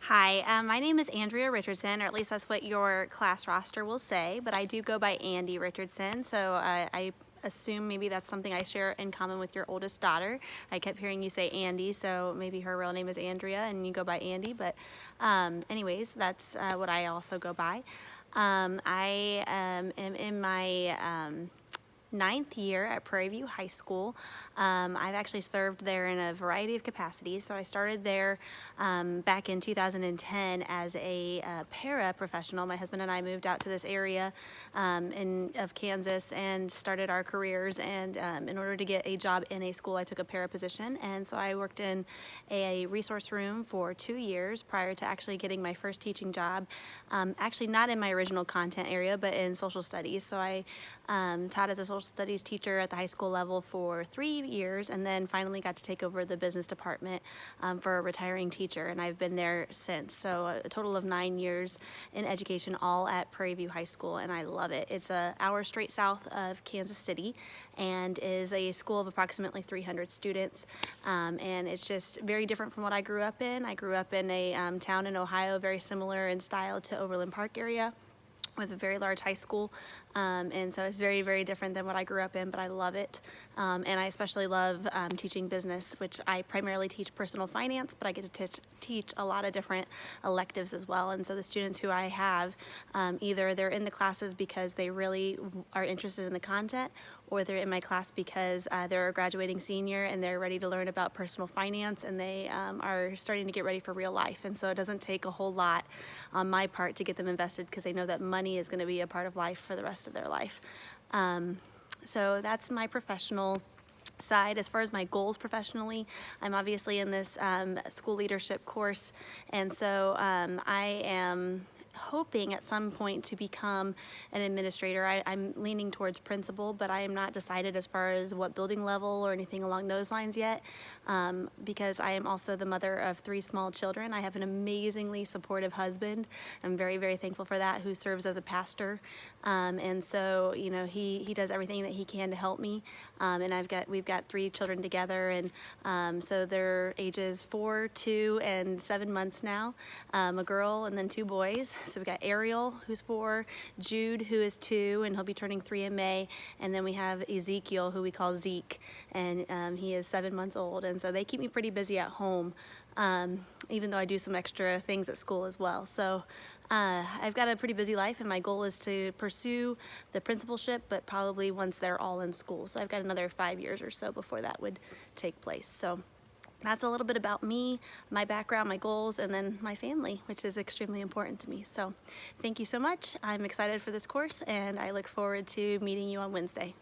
Hi, my name is Andrea Richardson, or at least that's what your class roster will say, but I do go by Andy Richardson, so I assume maybe that's something I share in common with your oldest daughter. I kept hearing you say Andy, so maybe her real name is Andrea and you go by Andy, but anyways, that's what I also go by. I am in my ninth year at Prairie View High School. I've actually served there in a variety of capacities. So I started there back in 2010 as a paraprofessional. My husband and I moved out to this area of Kansas and started our careers. And in order to get a job in a school, I took a para position. And so I worked in a resource room for 2 years prior to actually getting my first teaching job. Actually not in my original content area, but in social studies. So I taught as a social studies teacher at the high school level for 3 years, and then finally got to take over the business department for a retiring teacher, and I've been there since. So a total of 9 years in education, all at Prairie View High School, and I love it. It's an hour straight south of Kansas City and is a school of approximately 300 students, and it's just very different from what I grew up in. I grew up in a town in Ohio very similar in style to Overland Park area, with a very large high school, and so it's very, very different than what I grew up in, but I love it. And I especially love teaching business, which I primarily teach personal finance, but I get to teach a lot of different electives as well. And so the students who I have, either they're in the classes because they really are interested in the content, or they're in my class because they're a graduating senior and they're ready to learn about personal finance, and they are starting to get ready for real life. And so it doesn't take a whole lot on my part to get them invested, because they know that money is going to be a part of life for the rest of their life. So that's my professional side. As far as my goals professionally, I'm obviously in this school leadership course, and so I am hoping at some point to become an administrator. I'm leaning towards principal, but I am not decided as far as what building level or anything along those lines yet, because I am also the mother of 3 small children. I have an amazingly supportive husband. I'm very, very thankful for that, who serves as a pastor, and so he does everything that he can to help me, and we've got 3 children together, and so they're ages 4, 2, and 7 months now, a girl and then 2 boys. So we've got Ariel, who's 4, Jude, who is 2, and he'll be turning 3 in May, and then we have Ezekiel, who we call Zeke, and he is 7 months old, and so they keep me pretty busy at home, even though I do some extra things at school as well. So I've got a pretty busy life, and my goal is to pursue the principalship, but probably once they're all in school. So I've got another 5 years or so before that would take place. So that's a little bit about me, my background, my goals, and then my family, which is extremely important to me. So thank you so much. I'm excited for this course, and I look forward to meeting you on Wednesday.